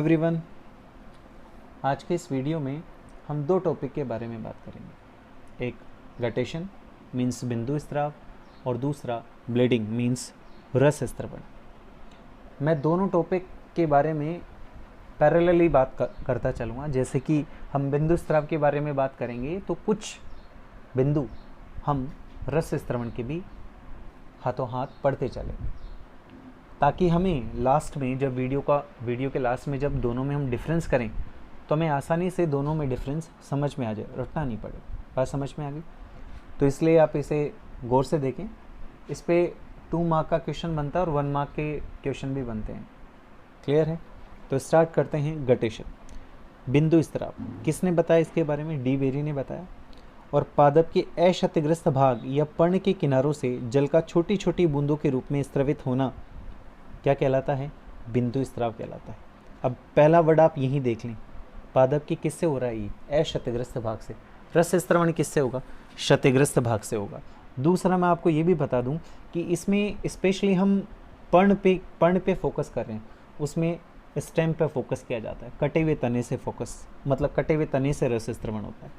Everyone, आज के इस वीडियो में हम दो टॉपिक के बारे में बात करेंगे। एक गटेशन मीन्स बिंदु स्राव और दूसरा ब्लीडिंग मीन्स रस स्त्रवण। मैं दोनों टॉपिक के बारे में पैरेलली बात करता चलूँगा। जैसे कि हम बिंदु स्राव के बारे में बात करेंगे तो कुछ बिंदु हम रस स्त्रवण के भी हाथों हाथ पढ़ते चलेंगे, ताकि हमें लास्ट में जब वीडियो के लास्ट में जब दोनों में हम डिफरेंस करें तो हमें आसानी से दोनों में डिफरेंस समझ में आ जाए, रटना नहीं पड़े। बात समझ में आ गई? तो इसलिए आप इसे गौर से देखें। इस पे 2 मार्क का क्वेश्चन बनता है और 1 मार्क के क्वेश्चन भी बनते हैं। क्लियर है? तो स्टार्ट करते हैं। गटेशन बिंदु स्राव किसने बताया इसके बारे में? डी बेरी ने बताया। और पादप के अक्षतिग्रस्त भाग या पर्ण के किनारों से जल का छोटी छोटी बूंदों के रूप में स्त्रवित होना क्या कहलाता है? बिंदु स्राव कहलाता है। अब पहला वर्ड आप यहीं देख लें, पादप की किससे हो रहा है? ये अक्षतिग्रस्त भाग से। रस स्त्रवण किससे होगा? क्षतिग्रस्त भाग से होगा। दूसरा मैं आपको ये भी बता दूं कि इसमें स्पेशली हम पर्ण पे फोकस कर रहे हैं, उसमें स्टेम पे फोकस किया जाता है। कटे हुए तने से फोकस, मतलब कटे हुए तने से रस स्त्रवण होता है।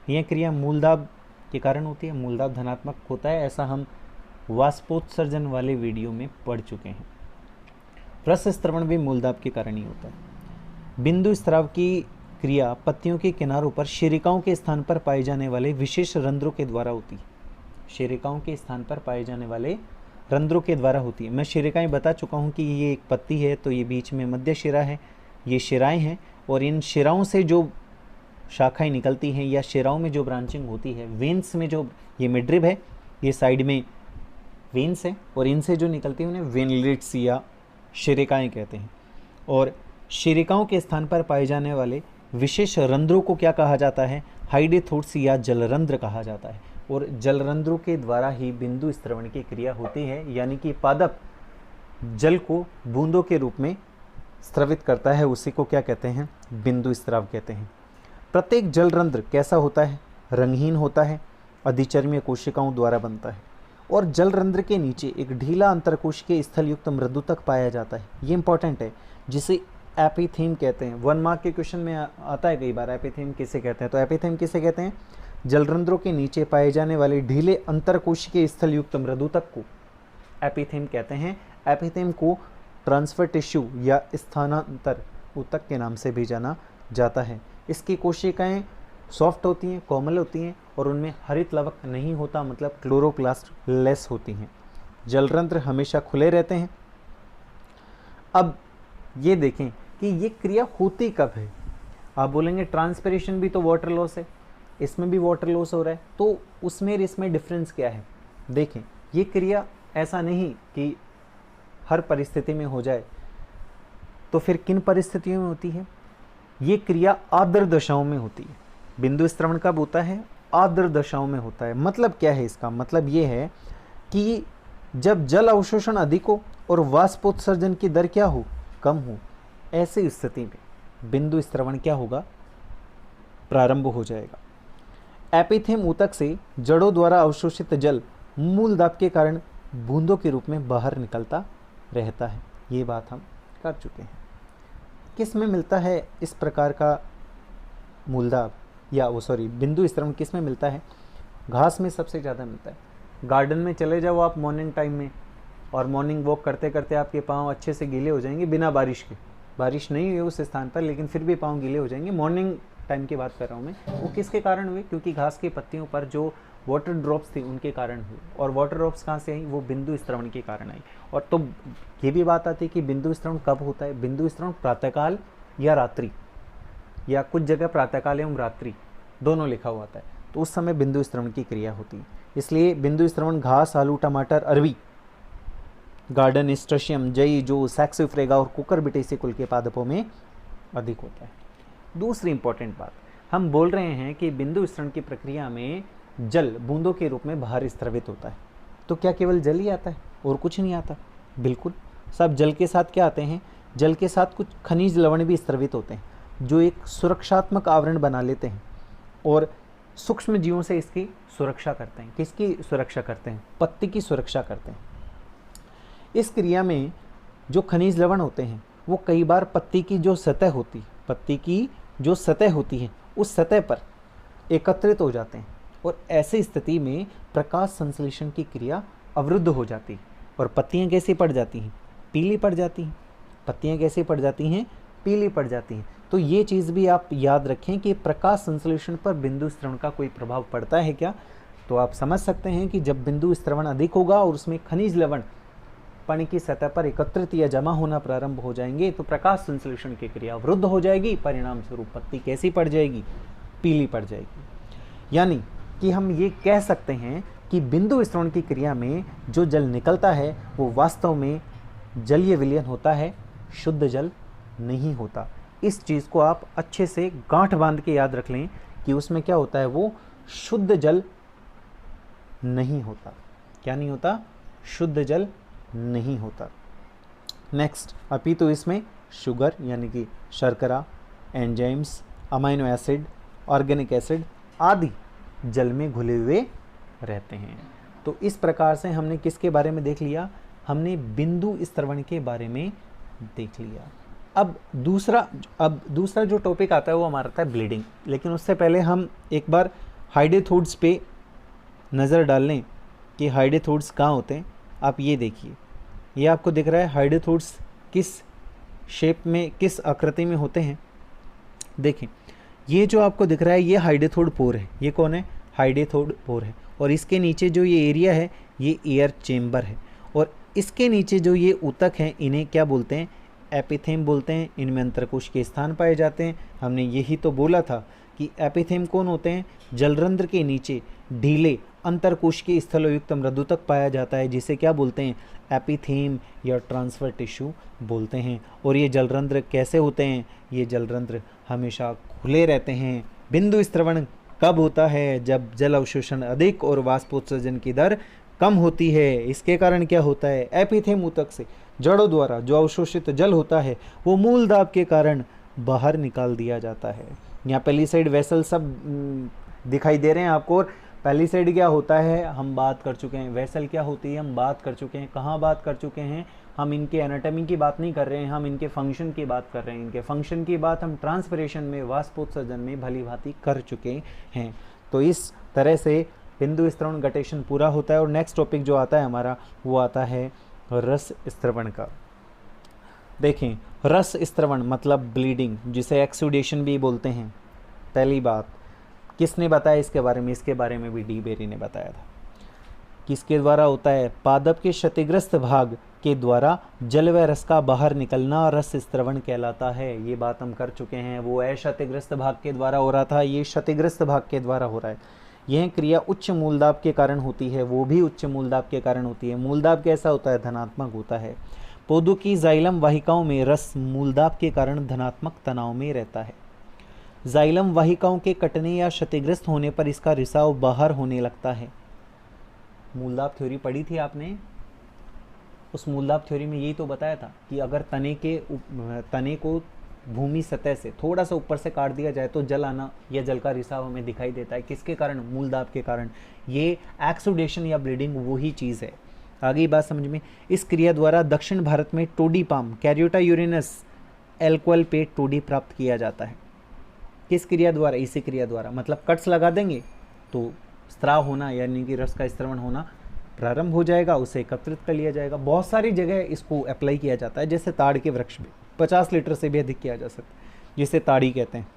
यह क्रिया मूलदाब के कारण होती है। मूलदाब धनात्मक होता है, ऐसा हम वाष्पोत्सर्जन वाले वीडियो में पढ़ चुके हैं। रस स्त्रवण भी मूलदाब के कारण ही होता है। बिंदु स्राव की क्रिया पत्तियों के किनारों पर शिरिकाओं के स्थान पर पाए जाने वाले विशेष रंध्रों के द्वारा होती है। शिरिकाओं के स्थान पर पाए जाने वाले रंध्रों के द्वारा होती है। मैं शिरिकाएं बता चुका हूं कि ये एक पत्ती है, तो ये बीच में मध्य शिरा है, ये शिराएं हैं, और इन शिराओं से जो शाखाएं निकलती हैं या शिराओं में जो ब्रांचिंग होती है, वेन्स में जो ये मिडरिब है, ये साइड में वेन्स है, और इनसे जो निकलती है उन्हें वेनलेट्स या शिरिकाएं कहते हैं। और शिरिकाओं के स्थान पर पाए जाने वाले विशेष रंध्रों को क्या कहा जाता है? हाइडेथोट्स या जलरंध्र कहा जाता है। और जलरंध्रों के द्वारा ही बिंदु स्त्रवण की क्रिया होती है, यानी कि पादप जल को बूंदों के रूप में स्त्रवित करता है। उसी को क्या कहते हैं? बिंदु स्राव कहते हैं। प्रत्येक जलरंध्र कैसा होता है? रंगहीन होता है, अधिचर्मीय कोशिकाओं द्वारा बनता है, और जलरंध्र के नीचे एक ढीला अंतरकोशिकीय स्थल युक्त मृदुतक पाया जाता है। ये इंपॉर्टेंट है, जिसे एपिथीम कहते हैं। 1 मार्क के क्वेश्चन में आता है कई बार, एपिथीम किसे कहते हैं? तो एपिथीम किसे कहते हैं? जलरंध्रों के नीचे पाए जाने वाले ढीले अंतरकोशिकीय स्थल युक्त मृदुतक को एपिथीम कहते हैं। एपिथीम को ट्रांसफर टिश्यू या स्थानांतर ऊतक के नाम से भी जाना जाता है। इसकी कोशिकाएं सॉफ्ट होती हैं, कोमल होती हैं, और उनमें हरित लवक नहीं होता, मतलब क्लोरोप्लास्ट लेस होती हैं। जलरंध्र हमेशा खुले रहते हैं। अब ये देखें कि ये क्रिया होती कब है। आप बोलेंगे ट्रांसपिरेशन भी तो वाटर लॉस है, इसमें भी वाटर लॉस हो रहा है, तो उसमें इसमें डिफरेंस क्या है? देखें, ये क्रिया ऐसा नहीं कि हर परिस्थिति में हो जाए, तो फिर किन परिस्थितियों में होती है? ये क्रिया आर्द्र दशाओं में होती है। बिंदु स्त्रवण कब होता है? आर्द्र दशाओं में होता है। मतलब क्या है इसका? मतलब ये है कि जब जल अवशोषण अधिक हो और वाष्पोत्सर्जन की दर क्या हो? कम हो, ऐसी स्थिति में बिंदु स्त्रवण क्या होगा? प्रारंभ हो जाएगा। एपिथीम ऊतक से जड़ों द्वारा अवशोषित जल मूल दाब के कारण बूंदों के रूप में बाहर निकलता रहता है। ये बात हम कर चुके हैं। किस में मिलता है इस प्रकार का मूलदाब या बिंदु स्त्रवण किस में मिलता है? घास में सबसे ज़्यादा मिलता है। गार्डन में चले जाओ आप मॉर्निंग टाइम में, और मॉर्निंग वॉक करते करते आपके पाँव अच्छे से गीले हो जाएंगे बिना बारिश के। बारिश नहीं हुई उस स्थान पर, लेकिन फिर भी पाँव गीले हो जाएंगे। मॉर्निंग टाइम की बात कर रहा हूँ मैं। वो किसके कारण हुए? क्योंकि घास की पत्तियों पर जो वाटर ड्रॉप्स थी उनके कारण हुई। और वाटर ड्रॉप्स कहाँ से आई? वो बिंदु स्त्रवण के कारण आई। और तो ये भी बात आती है कि बिंदु स्त्रवण कब होता है? बिंदु स्त्रवण प्रातःकाल या रात्रि, या कुछ जगह प्रातःकाल एवं रात्रि दोनों लिखा हुआ आता है, तो उस समय बिंदु स्त्रवण की क्रिया होती है। इसलिए बिंदु स्त्रवण घास, आलू, टमाटर, अरवी, गार्डन एस्ट्रेशियम, जई, जो, सैक्सिफ्रेगा और कुकुरबिटेसी कुल के पादपों में अधिक होता है। दूसरी इंपॉर्टेंट बात, हम बोल रहे हैं कि बिंदु स्त्रवण की प्रक्रिया में जल बूंदों के रूप में बाहर स्त्रवित होता है। तो क्या केवल जल ही आता है और कुछ नहीं आता? बिल्कुल, सब जल के साथ क्या आते हैं? जल के साथ कुछ खनिज लवण भी स्त्रवित होते हैं, जो एक सुरक्षात्मक आवरण बना लेते हैं और सूक्ष्म जीवों से इसकी सुरक्षा करते हैं। किसकी सुरक्षा करते हैं? पत्ती की सुरक्षा करते हैं। इस क्रिया में जो खनिज लवण होते हैं वो कई बार पत्ती की जो सतह होती है उस सतह पर एकत्रित हो जाते हैं, और ऐसी स्थिति में प्रकाश संश्लेषण की क्रिया अवरुद्ध हो जाती है और पत्तियां कैसी पड़ जाती हैं? पीली पड़ जाती हैं। पत्तियां कैसी पड़ जाती हैं? पीली पड़ जाती हैं। तो ये चीज़ भी आप याद रखें कि प्रकाश संश्लेषण पर बिंदु स्त्रवण का कोई प्रभाव पड़ता है क्या? तो आप समझ सकते हैं कि जब बिंदु स्त्रवण अधिक होगा और उसमें खनिज लवण पानी की सतह पर एकत्रित या जमा होना प्रारंभ हो जाएंगे तो प्रकाश संश्लेषण की क्रिया अवरुद्ध हो जाएगी, परिणाम स्वरूप पत्ती कैसी पड़ जाएगी? पीली पड़ जाएगी। यानी कि हम ये कह सकते हैं कि बिंदु स्त्रवण की क्रिया में जो जल निकलता है वो वास्तव में जलीय विलयन होता है, शुद्ध जल नहीं होता। इस चीज़ को आप अच्छे से गांठ बांध के याद रख लें कि उसमें क्या होता है, वो शुद्ध जल नहीं होता। क्या नहीं होता? शुद्ध जल नहीं होता। नेक्स्ट, अपितु इसमें शुगर यानी कि शर्करा, enzymes, amino acid, organic acid आदि जल में घुले हुए रहते हैं। तो इस प्रकार से हमने किसके बारे में देख लिया? हमने बिंदु स्त्रवण के बारे में देख लिया। अब दूसरा जो टॉपिक आता है वो हमारा था ब्लीडिंग। लेकिन उससे पहले हम एक बार हाइडेथोड्स पे नज़र डाल लें कि हाइडेथोड्स कहाँ होते हैं। आप ये देखिए, ये आपको दिख रहा है हाइडेथोड्स किस शेप में, किस आकृति में होते हैं। देखें, ये जो आपको दिख रहा है ये हाइडेथोड पोर है। ये कौन है? हाइडेथोड पोर है। और इसके नीचे जो ये एरिया है ये एयर चेम्बर है। और इसके नीचे जो ये ऊतक हैं इन्हें क्या बोलते हैं? एपिथेम बोलते हैं। इनमें अंतरकोश के स्थान पाए जाते हैं। हमने यही तो बोला था कि एपिथेम कौन होते हैं? जलरंध्र के नीचे ढीले अंतरकोश के स्थलोयुक्त मृदुतक पाया जाता है, जिसे क्या बोलते हैं? एपिथेम या ट्रांसफर टिश्यू बोलते हैं। और ये जलरंध्र कैसे होते हैं? ये जलरंध्र हमेशा खुले रहते हैं। बिंदु स्त्रवण कब होता है? जब जल अवशोषण अधिक और वाष्पोत्सर्जन की दर कम होती है। इसके कारण क्या होता है? एपिथेम ऊतक से जड़ों द्वारा जो अवशोषित जल होता है वो मूल दाब के कारण बाहर निकाल दिया जाता है। यहाँ पहली साइड वेसल सब दिखाई दे रहे हैं आपको। और पहली साइड क्या होता है हम बात कर चुके हैं, वेसल क्या होती है हम बात कर चुके हैं। कहाँ बात कर चुके हैं? हम इनके एनाटॉमी की बात नहीं कर रहे हैं, हम इनके फंक्शन की बात कर रहे हैं। इनके फंक्शन की बात हम ट्रांसपिरेशन में, वाष्पोत्सर्जन में भली भांति कर चुके हैं। तो इस तरह से बिंदु स्त्रवण गटेशन पूरा होता है। और नेक्स्ट टॉपिक जो आता है हमारा वो आता है रस स्त्रवण का। देखें, रस स्त्रवण मतलब ब्लीडिंग, जिसे एक्सुडेशन भी बोलते हैं। पहली बात किसने बताया इसके बारे में? इसके बारे में भी डी बेरी ने बताया था। किसके द्वारा होता है? पादप के क्षतिग्रस्त भाग के द्वारा जल व रस का बाहर निकलना रस स्त्रवण कहलाता है। ये बात हम कर चुके हैं। वो क्षतिग्रस्त भाग के द्वारा हो रहा था, ये क्षतिग्रस्त भाग के द्वारा हो रहा है। यह क्रिया उच्च मूलदाब के कारण होती है, वो भी उच्च मूलदाब के कारण होती है। मूलदाब कैसा होता है? धनात्मक होता है। पौधों की जाइलम वाहिकाओं में रस मूलदाब के कारण धनात्मक तनाव में रहता है। जाइलम वाहिकाओं के कटने या क्षतिग्रस्त होने पर इसका रिसाव बाहर होने लगता है। मूलदाब थ्योरी पढ़ी थी आपने? उस मूलदाब थ्योरी में यही तो बताया था कि अगर तने को भूमि सतह से थोड़ा सा ऊपर से काट दिया जाए तो जल आना या जल का रिसाव हमें दिखाई देता है। किसके कारण? मूलदाब के कारण। ये एक्सुडेशन या ब्लीडिंग वही चीज़ है। आगे बात समझ में। इस क्रिया द्वारा दक्षिण भारत में टोडी पाम, कैरियोटा यूरेनस एल्कोहल पे टोडी प्राप्त किया जाता है। किस क्रिया द्वारा? इसी क्रिया द्वारा। मतलब कट्स लगा देंगे तो स्त्राव होना यानी कि रस का स्त्रवण होना प्रारंभ हो जाएगा, उसे एकत्रित कर लिया जाएगा। बहुत सारी जगह इसको अप्लाई किया जाता है, जैसे ताड़ के वृक्ष में 50 लीटर से भी अधिक किया जा सकता है, जिसे ताड़ी कहते हैं।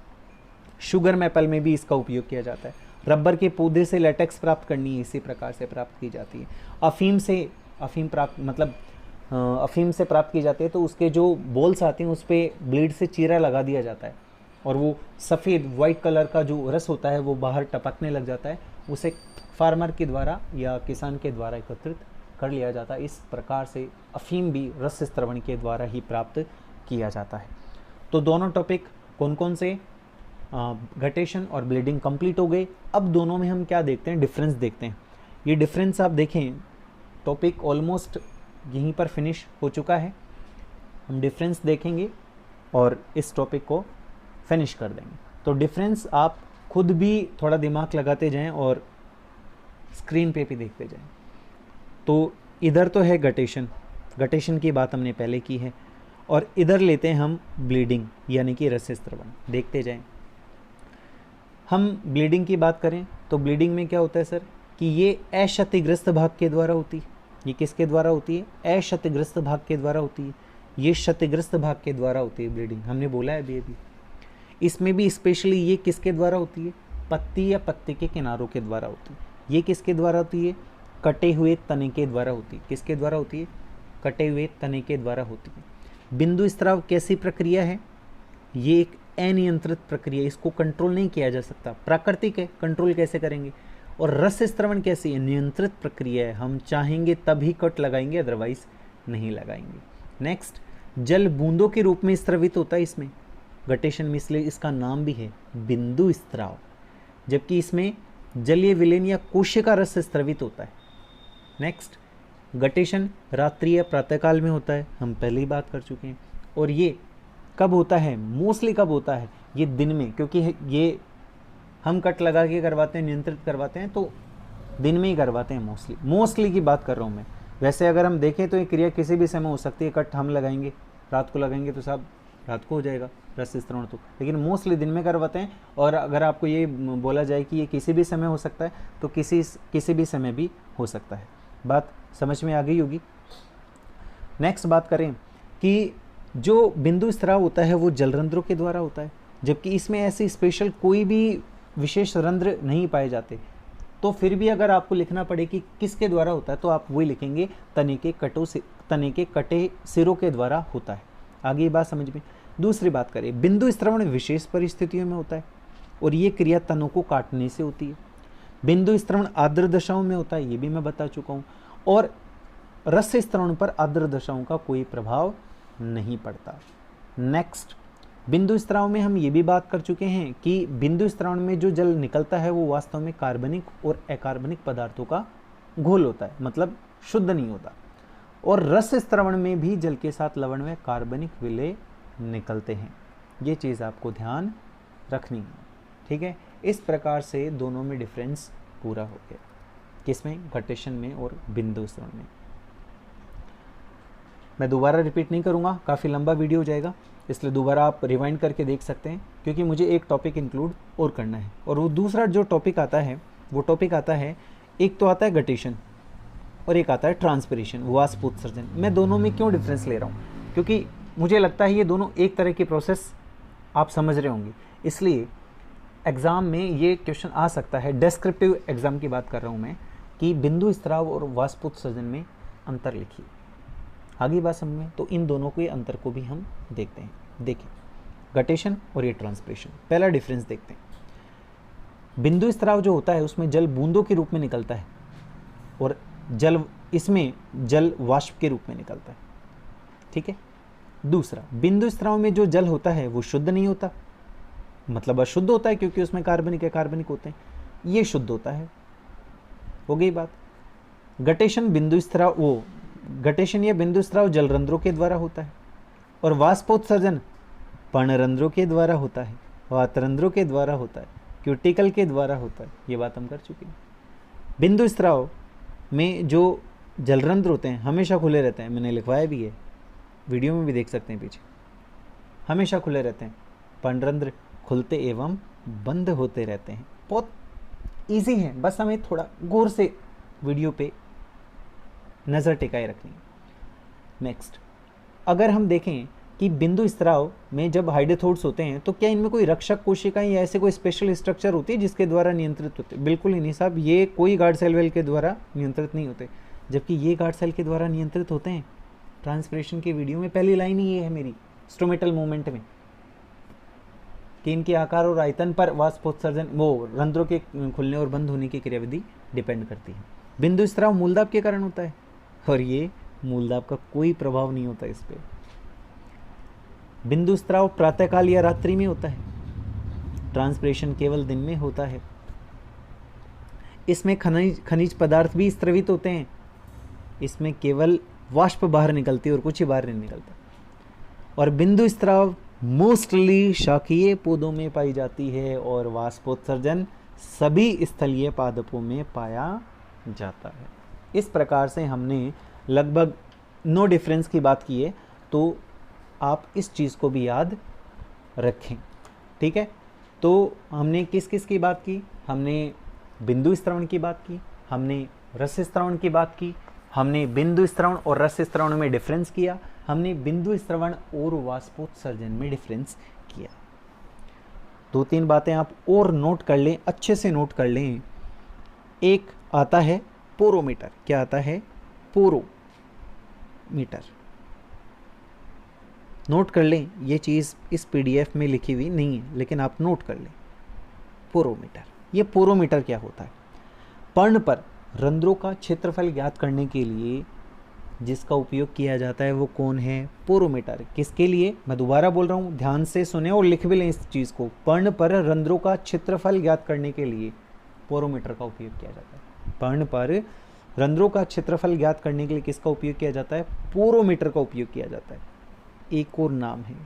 शुगर मैपल में भी इसका उपयोग किया जाता है। रबर के पौधे से लेटेक्स प्राप्त करनी है, इसी प्रकार से प्राप्त की जाती है। अफीम से प्राप्त की जाती है, तो उसके जो बोल्स आते हैं उस पर ब्लेड से चीरा लगा दिया जाता है और वो सफ़ेद वाइट कलर का जो रस होता है वो बाहर टपकने लग जाता है। उसे फार्मर के द्वारा या किसान के द्वारा एकत्रित कर लिया जाता है। इस प्रकार से अफीम भी रस स्त्रवण के द्वारा ही प्राप्त किया जाता है। तो दोनों टॉपिक कौन कौन से? गटेशन और ब्लीडिंग कंप्लीट हो गए। अब दोनों में हम क्या देखते हैं? डिफरेंस देखते हैं। ये डिफरेंस आप देखें, टॉपिक ऑलमोस्ट यहीं पर फिनिश हो चुका है। हम डिफरेंस देखेंगे और इस टॉपिक को फिनिश कर देंगे। तो डिफरेंस आप खुद भी थोड़ा दिमाग लगाते जाएं और स्क्रीन पे भी देखते जाएं। तो इधर तो है गटेशन की बात हमने पहले की है। और इधर लेते हैं हम ब्लीडिंग यानी कि रसस्त्रवण। देखते जाएं। हम ब्लीडिंग की बात करें तो ब्लीडिंग में क्या होता है सर कि ये अक्षतिग्रस्त भाग के द्वारा होती है। ये किसके द्वारा होती है? अक्षतिग्रस्त भाग के द्वारा होती है। ये क्षतिग्रस्त भाग के द्वारा होती है ब्लीडिंग, हमने बोला है अभी। इसमें भी स्पेशली ये किसके द्वारा होती है? पत्ती या पत्ते के किनारों के द्वारा होती है। ये किसके द्वारा होती है? कटे हुए तने के द्वारा होती है। किसके द्वारा होती है? कटे हुए तने के द्वारा होती है। बिंदु स्त्राव कैसी प्रक्रिया है? ये एक अनियंत्रित प्रक्रिया, इसको कंट्रोल नहीं किया जा सकता, प्राकृतिक है, कंट्रोल कैसे करेंगे? और रस स्त्रवण कैसी है? नियंत्रित प्रक्रिया है, हम चाहेंगे तभी कट लगाएंगे, अदरवाइज नहीं लगाएंगे। नेक्स्ट, जल बूंदों के रूप में स्त्रवित होता है इसमें गटेशन में, इसलिए इसका नाम भी है बिंदु स्त्राव। जबकि इसमें जलीय विलेन या कोशिका रस स्त्रवित होता है। नेक्स्ट, गटेशन रात्रि या प्रातःकाल में होता है, हम पहले ही बात कर चुके हैं। और ये कब होता है? मोस्टली कब होता है? ये दिन में, क्योंकि ये हम कट लगा के करवाते हैं, नियंत्रित करवाते हैं, तो दिन में ही करवाते हैं मोस्टली की बात कर रहा हूँ मैं। वैसे अगर हम देखें तो ये क्रिया किसी भी समय हो सकती है। कट हम लगाएंगे, रात को लगाएंगे तो साहब रात को हो जाएगा रस स्त्रवण तो, लेकिन मोस्टली दिन में करवाते हैं। और अगर आपको ये बोला जाए कि ये किसी भी समय हो सकता है तो किसी भी समय भी हो सकता है। बात समझ में आ गई होगी। नेक्स्ट बात करें कि जो बिंदु स्त्राव होता है वो जलरंध्रों के द्वारा होता है, जबकि इसमें ऐसी स्पेशल कोई भी विशेष रंध्र नहीं पाए जाते। तो फिर भी अगर आपको लिखना पड़े कि किसके द्वारा होता है तो आप वही लिखेंगे तने के कटे सिरों के द्वारा होता है। आगे ये बात समझ में। दूसरी बात करें, बिंदु स्त्रवण विशेष परिस्थितियों में होता है और ये क्रिया तनों को काटने से होती है। बिंदु स्त्रवण आर्द्र दशाओं में होता है, ये भी मैं बता चुका हूँ। और रस स्त्रवण पर आर्द्र दशाओं का कोई प्रभाव नहीं पड़ता। नेक्स्ट, बिंदु स्त्राव में हम ये भी बात कर चुके हैं कि बिंदु स्त्राव में जो जल निकलता है वो वास्तव में कार्बनिक और अकार्बनिक पदार्थों का घोल होता है, मतलब शुद्ध नहीं होता। और रस स्त्रवण में भी जल के साथ लवण में कार्बनिक विलेय निकलते हैं। ये चीज़ आपको ध्यान रखनी है, ठीक है। इस प्रकार से दोनों में डिफरेंस पूरा हो गया, किसमें? गटेशन में और बिंदु स्त्रवण में। मैं दोबारा रिपीट नहीं करूँगा, काफ़ी लंबा वीडियो हो जाएगा, इसलिए दोबारा आप रिवाइंड करके देख सकते हैं, क्योंकि मुझे एक टॉपिक इंक्लूड और करना है। और वो दूसरा जो टॉपिक आता है वो टॉपिक आता है, एक तो आता है गटेशन और एक आता है ट्रांसपिरेशन, वाष्प उत्सर्जन। मैं दोनों में क्यों डिफरेंस ले रहा हूँ? क्योंकि मुझे लगता है ये दोनों एक तरह की प्रोसेस आप समझ रहे होंगे, इसलिए एग्ज़ाम में ये क्वेश्चन आ सकता है। डेस्क्रिप्टिव एग्ज़ाम की बात कर रहा हूँ मैं कि बिंदु स्त्राव और वाष्प उत्सर्जन में अंतर लिखिए। आगे बात समझ में, तो इन दोनों के अंतर को भी हम देखते हैं। देखिए, गटेशन और ये ट्रांसपिरेशन। पहला डिफरेंस देखते हैं। बिंदु स्त्राव जो होता है उसमें जल बूंदों के रूप में निकलता है और इसमें जल वाष्प के रूप में निकलता है, ठीक है। दूसरा, बिंदु स्त्राव में जो जल होता है वो शुद्ध नहीं होता, मतलब अशुद्ध होता है, क्योंकि उसमें कार्बनिक अकार्बनिक होते हैं। ये शुद्ध होता है, हो गई बात। गटेशन या बिंदु स्त्राव जलरंध्रों के द्वारा होता है और वाष्पोत्सर्जन पर्णरंध्रों के द्वारा होता है, वातरंध्रों के द्वारा होता है, क्यूटिकल के द्वारा होता है। ये बात हम कर चुके हैं। बिंदु स्त्राव में जो जलरंध्र होते हैं हमेशा खुले रहते हैं, मैंने लिखवाया भी है, वीडियो में भी देख सकते हैं पीछे, हमेशा खुले रहते हैं। पर्णरंध्र खुलते एवं बंद होते रहते हैं। बहुत ईजी है, बस हमें थोड़ा गौर से वीडियो पे नज़र टिकाए रखनी है। नेक्स्ट, अगर हम देखें कि बिंदु स्त्राव में जब हाइड्रोथोड्स होते हैं तो क्या इनमें कोई रक्षक कोशिकाएं या ऐसे कोई स्पेशल स्ट्रक्चर होती है जिसके द्वारा नियंत्रित होते? बिल्कुल ही नहीं साहब, ये कोई गार्ड सेल वेल के द्वारा नियंत्रित नहीं होते, जबकि ये गार्ड सेल के द्वारा नियंत्रित होते हैं। ट्रांसपिरेशन की वीडियो में पहली लाइन ही ये है मेरी, स्टोमेटल मूवमेंट में, कि इनके आकार और आयतन पर वाष्पोत्सर्जन, वो रंध्रों के खुलने और बंद होने की क्रियाविधि डिपेंड करती है। बिंदु स्त्राव मूलदाब के कारण होता है और ये मूलदाब का कोई प्रभाव नहीं होता इस पे। बिंदु स्त्राव प्रातःकाल या रात्रि में होता है, ट्रांसपिरेशन केवल दिन में होता है। इसमें खनिज पदार्थ भी स्त्रवित होते हैं, इसमें केवल वाष्प बाहर निकलती है और कुछ ही बाहर नहीं निकलता। और बिंदु स्त्राव मोस्टली शाकीय पौधों में पाई जाती है और वाष्पोत्सर्जन सभी स्थलीय पादपों में पाया जाता है। इस प्रकार से हमने लगभग नो डिफरेंस की बात की है। तो आप इस चीज़ को भी याद रखें। ठीक है, तो हमने किस किस की बात की? हमने बिंदु स्त्रवण की बात की, हमने रस स्त्रवण की बात की, हमने बिंदु स्त्रवण और रस स्त्रवण में डिफरेंस किया, हमने बिंदु स्त्रवण और वाष्पोत्सर्जन में डिफरेंस किया। 2-3 बातें आप और नोट कर लें, अच्छे से नोट कर लें। एक आता है पोरोमीटर। क्या आता है? पोरोमीटर। नोट कर लें, ये चीज़ इस पीडीएफ में लिखी हुई नहीं है, लेकिन आप नोट कर लें। पोरोमीटर, ये पोरोमीटर क्या होता है? पर्ण पर रंध्रों का क्षेत्रफल ज्ञात करने के लिए जिसका उपयोग किया जाता है वो कौन है? पोरोमीटर। किसके लिए? मैं दोबारा बोल रहा हूँ, ध्यान से सुने और लिख भी लें इस चीज़ को। पर्ण पर रंध्रों का क्षेत्रफल ज्ञात करने के लिए पोरोमीटर का उपयोग किया जाता है। पर्ण पर रंध्रों का क्षेत्रफल ज्ञात करने के लिए किसका उपयोग किया जाता है? पोरोमीटर का उपयोग किया जाता है। एक और नाम है,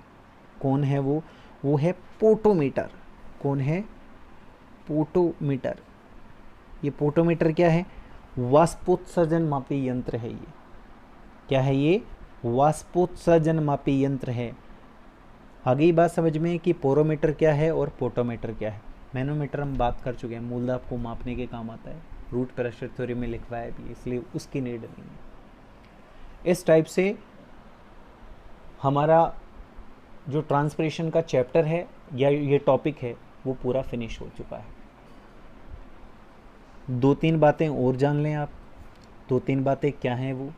कौन है वो? वो है पोटोमीटर। कौन है? पोटोमीटर। ये पोटोमीटर क्या है? वाष्पोत्सर्जन मापी यंत्र है। ये क्या है? ये वाष्पोत्सर्जन मापी यंत्र है। आगे ये बात समझ में कि पोरोमीटर क्या है और पोटोमीटर क्या है। मैनोमीटर हम बात कर चुके हैं, मूलदाब को मापने के काम आता है, रूट प्रेशर थ्योरी में लिखवाया भी, इसलिए उसकी नीड नहीं है। इस टाइप से हमारा जो ट्रांसपिरेशन का चैप्टर है या ये टॉपिक है वो पूरा फिनिश हो चुका है। 2-3 बातें और जान लें आप। 2-3 बातें क्या हैं वो?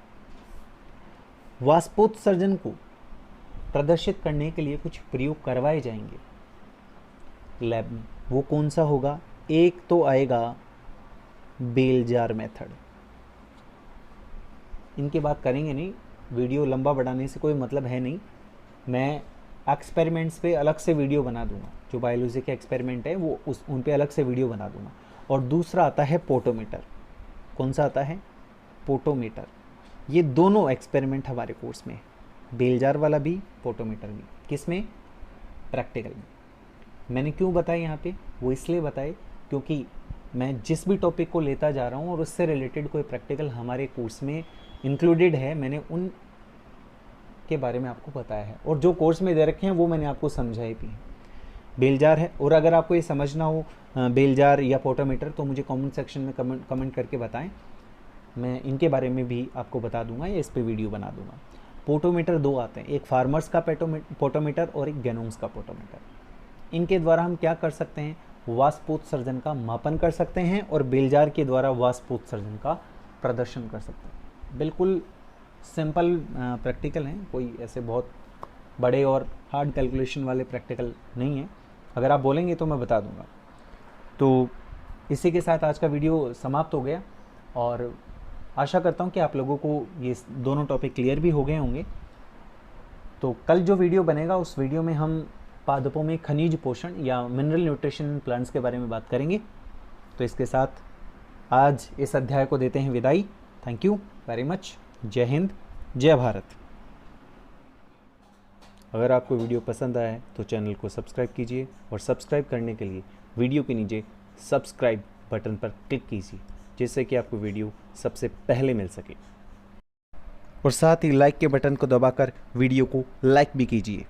वाष्पोत्सर्जन को प्रदर्शित करने के लिए कुछ प्रयोग करवाए जाएंगे लैब में। वो कौन सा होगा? एक तो आएगा बेल जार मेथड। इनकी बात करेंगे नहीं, वीडियो लंबा बढ़ाने से कोई मतलब है नहीं। मैं एक्सपेरिमेंट्स पे अलग से वीडियो बना दूंगा, जो बायोलॉजी के एक्सपेरिमेंट है वो उन पे अलग से वीडियो बना दूंगा। और दूसरा आता है पोटोमीटर। कौन सा आता है? पोटोमीटर। ये दोनों एक्सपेरिमेंट हमारे कोर्स में है, बेलजार वाला भी, पोटोमीटर भी। किस में? प्रैक्टिकल में। मैंने क्यों बताया यहाँ पे? वो इसलिए बताए क्योंकि मैं जिस भी टॉपिक को लेता जा रहा हूँ और उससे रिलेटेड कोई प्रैक्टिकल हमारे कोर्स में इंक्लूडेड है, मैंने उन के बारे में आपको बताया है, और जो कोर्स में दे रखे हैं वो मैंने आपको समझाए भी हैं। बेलजार है, और अगर आपको ये समझना हो बेलजार या पोटोमीटर तो मुझे कमेंट सेक्शन में कमेंट करके बताएं, मैं इनके बारे में भी आपको बता दूंगा या इस पे वीडियो बना दूंगा। पोटोमीटर 2 आते हैं, एक फार्मर्स का पोटोमीटर और एक गैनोम्स का पोटोमीटर। इनके द्वारा हम क्या कर सकते हैं? वाष्पोत्सर्जन का मापन कर सकते हैं, और बेलजार के द्वारा वाष्पोत्सर्जन का प्रदर्शन कर सकते हैं। बिल्कुल सिंपल प्रैक्टिकल हैं, कोई ऐसे बहुत बड़े और हार्ड कैलकुलेशन वाले प्रैक्टिकल नहीं है। अगर आप बोलेंगे तो मैं बता दूंगा। तो इसी के साथ आज का वीडियो समाप्त हो गया, और आशा करता हूँ कि आप लोगों को ये दोनों टॉपिक क्लियर भी हो गए होंगे। तो कल जो वीडियो बनेगा उस वीडियो में हम पादपों में खनिज पोषण या मिनरल न्यूट्रिशन प्लांट्स के बारे में बात करेंगे। तो इसके साथ आज इस अध्याय को देते हैं विदाई। Thank you very much. जय हिंद, जय भारत। अगर आपको वीडियो पसंद आया है तो चैनल को सब्सक्राइब कीजिए, और सब्सक्राइब करने के लिए वीडियो के नीचे सब्सक्राइब बटन पर क्लिक कीजिए, जिससे कि आपको वीडियो सबसे पहले मिल सके। और साथ ही लाइक के बटन को दबाकर वीडियो को लाइक भी कीजिए।